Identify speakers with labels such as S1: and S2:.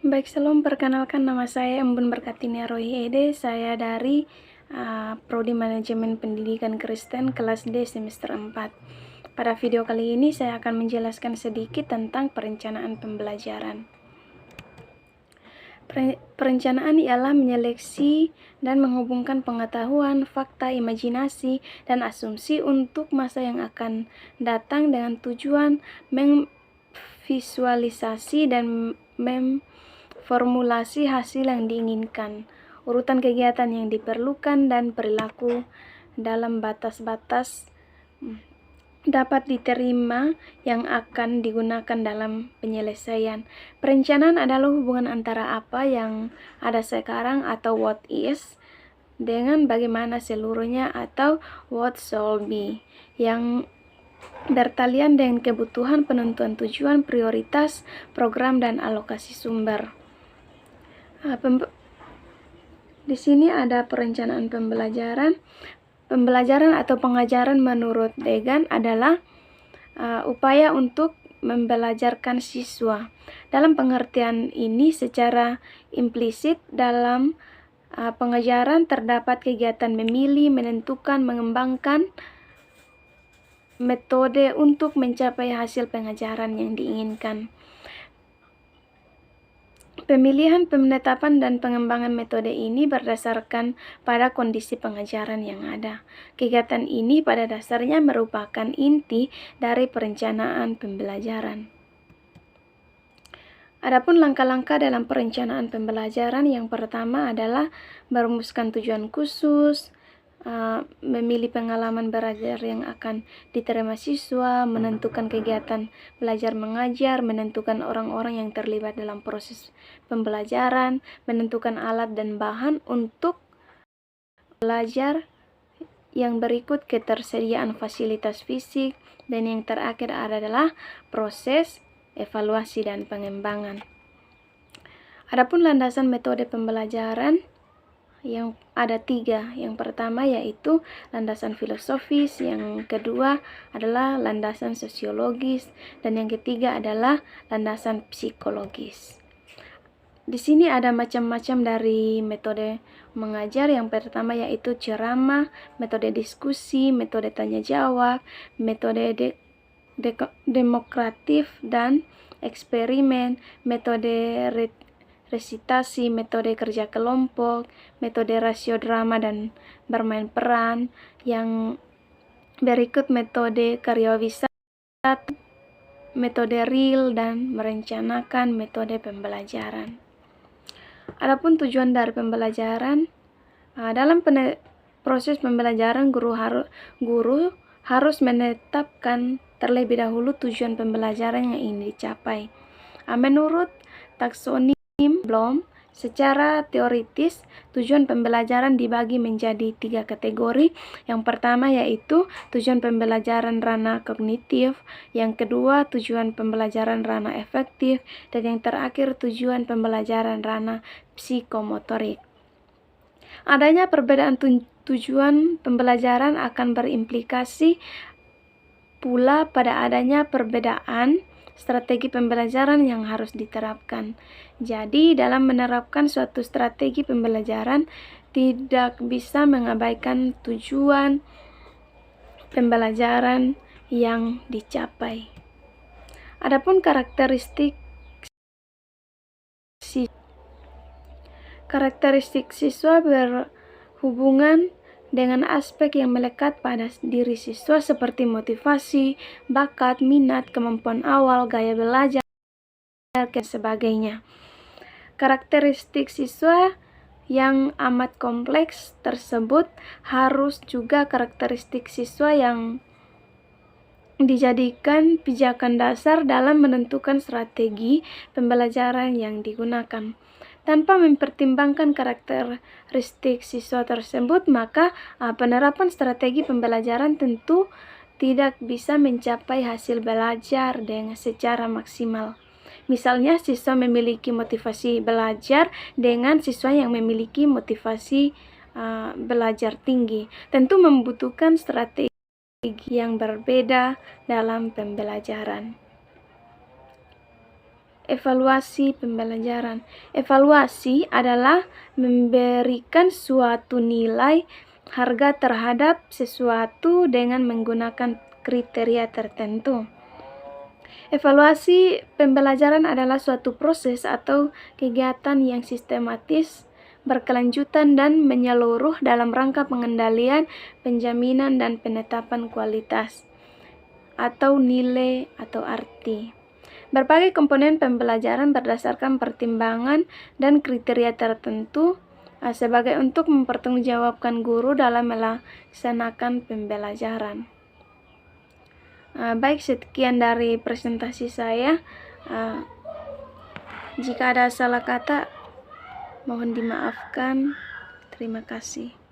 S1: Baik, salam, perkenalkan nama saya Embun Berkatinia Rohi Ede. Saya dari Prodi Manajemen Pendidikan Kristen kelas D semester 4. Pada video kali ini saya akan menjelaskan sedikit tentang perencanaan pembelajaran. Perencanaan ialah menyeleksi dan menghubungkan pengetahuan, fakta, imajinasi, dan asumsi untuk masa yang akan datang dengan tujuan memvisualisasi dan formulasi hasil yang diinginkan, urutan kegiatan yang diperlukan, dan perilaku dalam batas-batas dapat diterima yang akan digunakan dalam penyelesaian. Perencanaan adalah hubungan antara apa yang ada sekarang atau what is dengan bagaimana seluruhnya atau what shall be, yang bertalian dengan kebutuhan, penentuan tujuan, prioritas, program, dan alokasi sumber. Di sini ada perencanaan pembelajaran. Pembelajaran atau pengajaran menurut Degan adalah upaya untuk membelajarkan siswa. Dalam pengertian ini, secara implisit dalam pengajaran terdapat kegiatan memilih, menentukan, mengembangkan metode untuk mencapai hasil pengajaran yang diinginkan. Pemilihan, penetapan, dan pengembangan metode ini berdasarkan pada kondisi pengajaran yang ada. Kegiatan ini pada dasarnya merupakan inti dari perencanaan pembelajaran. Adapun langkah-langkah dalam perencanaan pembelajaran, yang pertama adalah merumuskan tujuan khusus, memilih pengalaman belajar yang akan diterima siswa, menentukan kegiatan belajar mengajar, menentukan orang-orang yang terlibat dalam proses pembelajaran, menentukan alat dan bahan untuk belajar, yang berikut ketersediaan fasilitas fisik, dan yang terakhir adalah proses evaluasi dan pengembangan. Adapun landasan metode pembelajaran yang ada 3. Yang pertama yaitu landasan filosofis, yang kedua adalah landasan sosiologis, dan yang ketiga adalah landasan psikologis. Di sini ada macam-macam dari metode mengajar. Yang pertama yaitu ceramah, metode diskusi, metode tanya jawab, metode demokratif dan eksperimen, metode resitasi, metode kerja kelompok, metode rasiodrama dan bermain peran. Yang berikut metode karyawisata, metode real, dan merencanakan metode pembelajaran. Adapun tujuan dari pembelajaran, dalam proses pembelajaran guru harus menetapkan terlebih dahulu tujuan pembelajaran yang ingin dicapai. Menurut taksonim Bloom, secara teoritis tujuan pembelajaran dibagi menjadi 3 kategori. Yang pertama yaitu tujuan pembelajaran ranah kognitif, yang kedua tujuan pembelajaran ranah efektif, dan yang terakhir tujuan pembelajaran ranah psikomotorik. Adanya perbedaan tujuan pembelajaran akan berimplikasi pula pada adanya perbedaan strategi pembelajaran yang harus diterapkan. Jadi, dalam menerapkan suatu strategi pembelajaran, tidak bisa mengabaikan tujuan pembelajaran yang dicapai. Adapun karakteristik siswa berhubungan dengan aspek yang melekat pada diri siswa seperti motivasi, bakat, minat, kemampuan awal, gaya belajar, dan sebagainya. Karakteristik siswa yang amat kompleks tersebut harus juga karakteristik siswa yang dijadikan pijakan dasar dalam menentukan strategi pembelajaran yang digunakan. Tanpa mempertimbangkan karakteristik siswa tersebut, maka penerapan strategi pembelajaran tentu tidak bisa mencapai hasil belajar dengan secara maksimal. Misalnya, siswa memiliki motivasi belajar dengan siswa yang memiliki motivasi belajar tinggi, tentu membutuhkan strategi yang berbeda dalam pembelajaran. evaluasi pembelajaran. Evaluasi adalah memberikan suatu nilai harga terhadap sesuatu dengan menggunakan kriteria tertentu. Evaluasi pembelajaran adalah suatu proses atau kegiatan yang sistematis, berkelanjutan, dan menyeluruh dalam rangka pengendalian, penjaminan, dan penetapan kualitas atau nilai atau arti. Berbagai komponen pembelajaran berdasarkan pertimbangan dan kriteria tertentu sebagai untuk mempertanggungjawabkan guru dalam melaksanakan pembelajaran. Baik, sekian dari presentasi saya. Jika ada salah kata, mohon dimaafkan. Terima kasih.